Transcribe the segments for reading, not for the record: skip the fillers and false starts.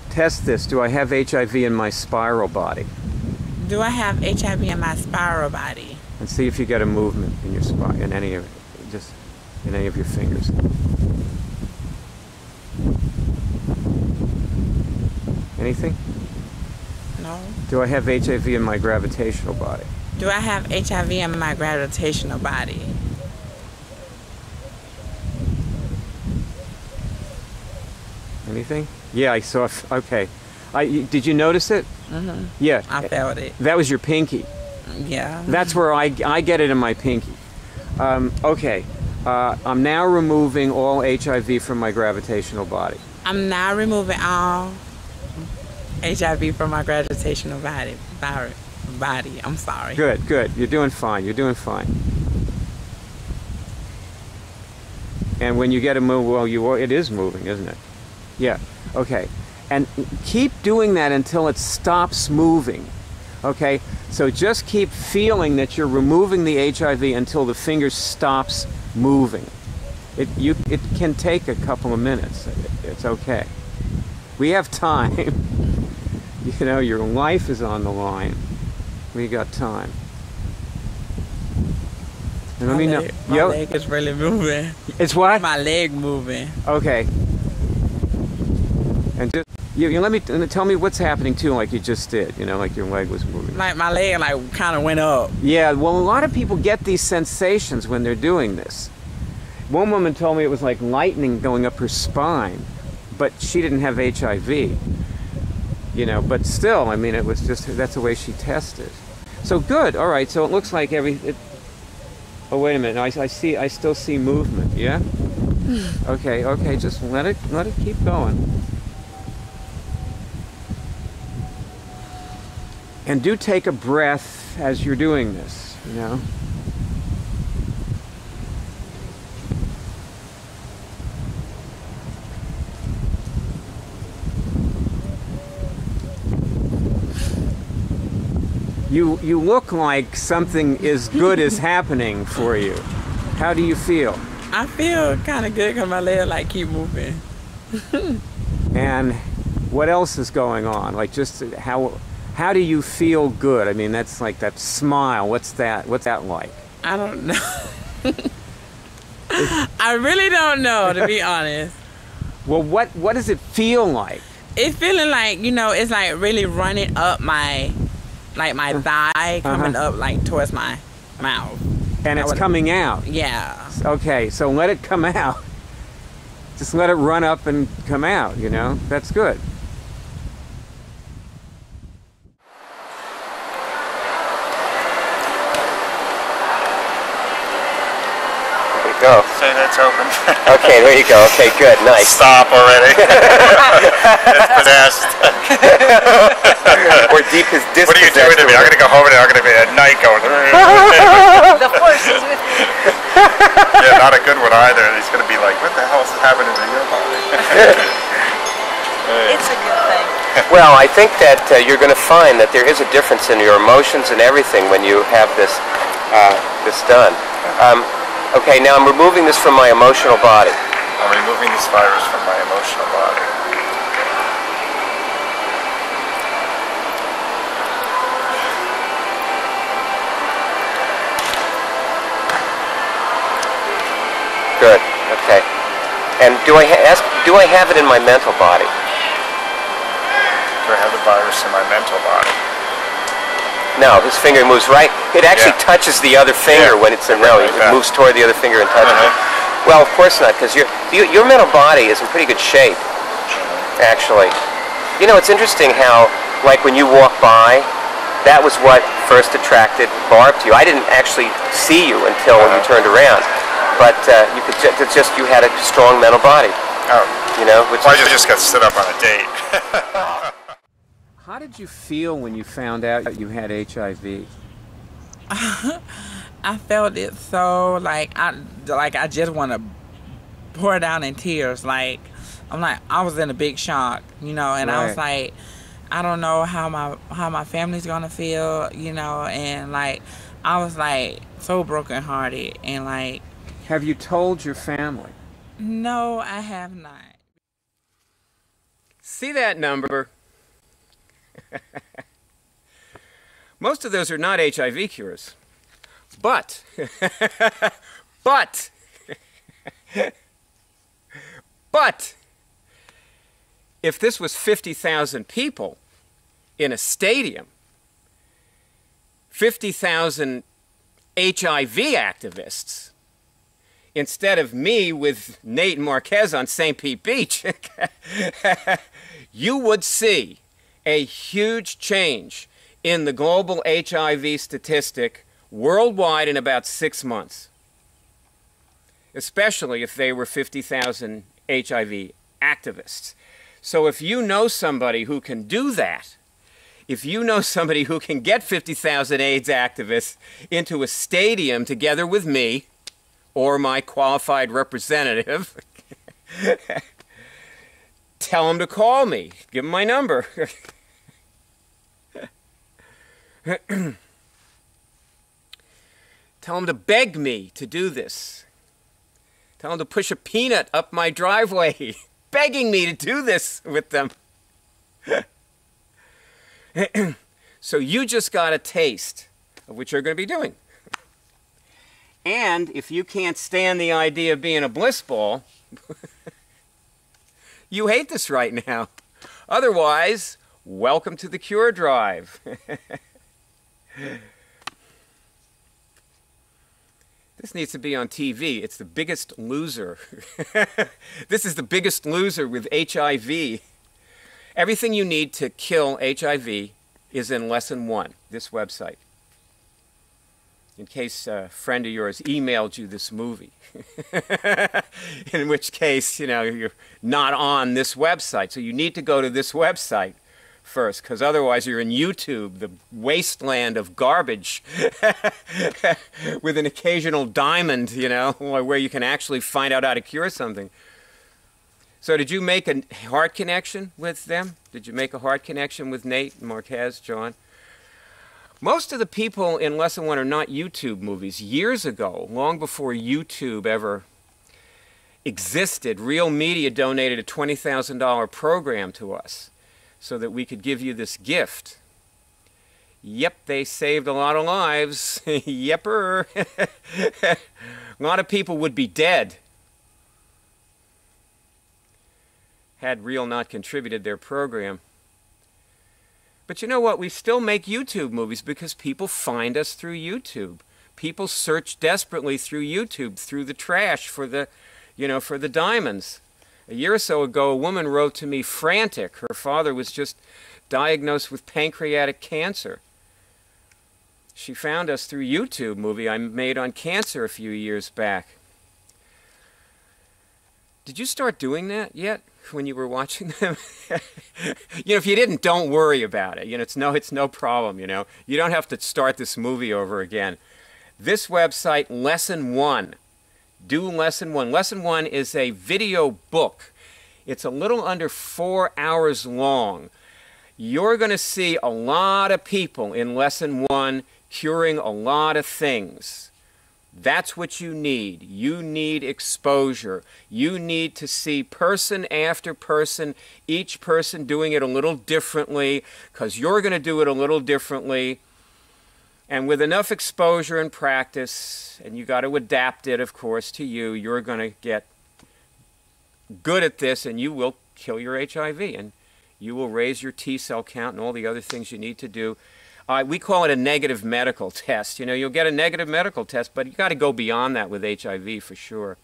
Test this. Do I have HIV in my spiral body? Do I have HIV in my spiral body? And see if you get a movement in your spine, in any of your fingers. Anything? No. Do I have HIV in my gravitational body? Do I have HIV in my gravitational body? Anything? Yeah, I saw. Okay. Did you notice it? Mm-hmm. Yeah. I felt it. That was your pinky. Yeah. That's where I get it in my pinky. Okay. I'm now removing all HIV from my gravitational body. I'm now removing all HIV from my gravitational body. I'm sorry. Good, good. You're doing fine. You're doing fine. And when you get a move, well, it is moving, isn't it? Yeah. Okay. And keep doing that until it stops moving. Okay? So just keep feeling that you're removing the HIV until the finger stops moving. It can take a couple of minutes. It's okay. We have time. You know, your life is on the line. We got time. And let me know. My leg is really moving. It's what? My leg moving. Okay. And just tell me what's happening too, like you just did. You know, like your leg was moving. Like my leg, like kind of went up. Yeah. Well, a lot of people get these sensations when they're doing this. One woman told me it was like lightning going up her spine, but she didn't have HIV. You know, but still, I mean, it was just, that's the way she tested. So good. All right. So it looks like oh, wait a minute. I still see movement. Yeah. Okay. Okay. Just let it keep going. And do take a breath as you're doing this, you know. You look like something is good is happening for you. How do you feel? I feel kind of good because my leg like keep moving. And what else is going on? Like just how do you feel good? I mean, that's like that smile. What's that like? I don't know. I really don't know, to be honest. Well, what does it feel like? It's feeling like, you know, it's like really running up my thigh, coming up like towards my mouth. And it's coming out. Yeah. Okay, so let it come out. Just let it run up and come out, you know? That's good. Go. Say that's open. Okay, there you go. Okay, good. Nice. Stop already. It's possessed. Or deep is dispossessed. What are you doing to me? I'm going to go home and I'm going to be at night going. The force is with me. Yeah, not a good one either. He's going to be like, what the hell is happening to your body? It's a good thing. Well, I think that you're going to find that there is a difference in your emotions and everything when you have this done. Okay, now I'm removing this from my emotional body. I'm removing this virus from my emotional body. Good. Okay. And do I have it in my mental body? Do I have the virus in my mental body? No, his finger moves right. It actually touches the other finger when it's in. No, it moves toward the other finger and touches it. Well, of course not, because your mental body is in pretty good shape, actually. You know, it's interesting how, like when you walk by, that was what first attracted Barb to you. I didn't actually see you until you turned around, but you could you had a strong mental body. Oh, you know, which I just got stood up on a date. How did you feel when you found out you had HIV? I felt it so like I just want to pour down in tears. Like I was in a big shock, you know, and I was like, I don't know how my family's gonna feel, you know, and like I was like so brokenhearted and like. Have you told your family? No, I have not. See that number? Most of those are not HIV cures. But, but, if this was 50,000 people in a stadium, 50,000 HIV activists, instead of me with Nate and Marquez on St. Pete Beach, you would see a huge change in the global HIV statistic worldwide in about 6 months, especially if they were 50,000 HIV activists. So if you know somebody who can do that, if you know somebody who can get 50,000 AIDS activists into a stadium together with me or my qualified representative, tell them to call me. Give them my number. Tell them to beg me to do this. Tell them to push a peanut up my driveway, begging me to do this with them. So you just got a taste of what you're going to be doing. And if you can't stand the idea of being a bliss ball, you hate this right now. Otherwise, welcome to the Cure Drive. This needs to be on TV. It's The Biggest Loser. This is The Biggest Loser with HIV. Everything you need to kill HIV is in Lesson 1, this website. In case a friend of yours emailed you this movie. In which case, you know, you're not on this website. So you need to go to this website first, because otherwise you're in YouTube, the wasteland of garbage, with an occasional diamond, you know, where you can actually find out how to cure something. So did you make a heart connection with them? Did you make a heart connection with Nate, Marquez, John? Most of the people in Lesson 1 are not YouTube movies. Years ago, long before YouTube ever existed, Real Media donated a $20,000 program to us so that we could give you this gift. Yep, they saved a lot of lives. Yepper. A lot of people would be dead had Real not contributed their program. But you know what? We still make YouTube movies because people find us through YouTube. People search desperately through YouTube, through the trash for the, you know, for the diamonds. A year or so ago, a woman wrote to me frantic. Her father was just diagnosed with pancreatic cancer. She found us through YouTube movie I made on cancer a few years back. Did you start doing that yet when you were watching them? You know, if you didn't, don't worry about it. You know, it's no problem, you know. You don't have to start this movie over again. This website, Lesson 1. Do Lesson 1. Lesson 1 is a video book. It's a little under 4 hours long. You're going to see a lot of people in Lesson 1 curing a lot of things. That's what you need. You need exposure. You need to see person after person, each person doing it a little differently, because you're going to do it a little differently. And with enough exposure and practice, and you got to adapt it, of course, to you, you're going to get good at this, and you will kill your HIV, and you will raise your T cell count and all the other things you need to do. We call it a negative medical test. You know, you'll get a negative medical test, but you got to go beyond that with HIV for sure.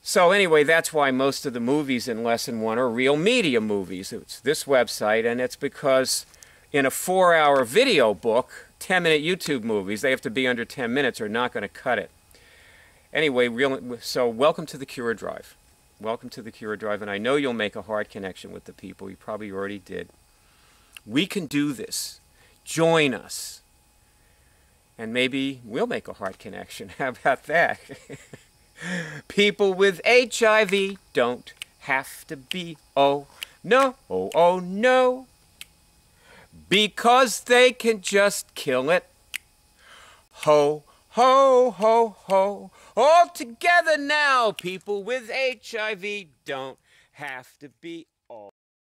So anyway, that's why most of the movies in Lesson 1 are Real Media movies. It's this website, and it's because in a 4-hour video book, 10-minute YouTube movies, they have to be under 10 minutes or not going to cut it. Anyway, so welcome to the Cure Drive. Welcome to the Cure Drive, and I know you'll make a heart connection with the people. You probably already did. We can do this. Join us. And maybe we'll make a heart connection. How about that? People with HIV don't have to be, oh no, because they can just kill it. Ho, ho, ho, ho. All together now, people with HIV don't have to be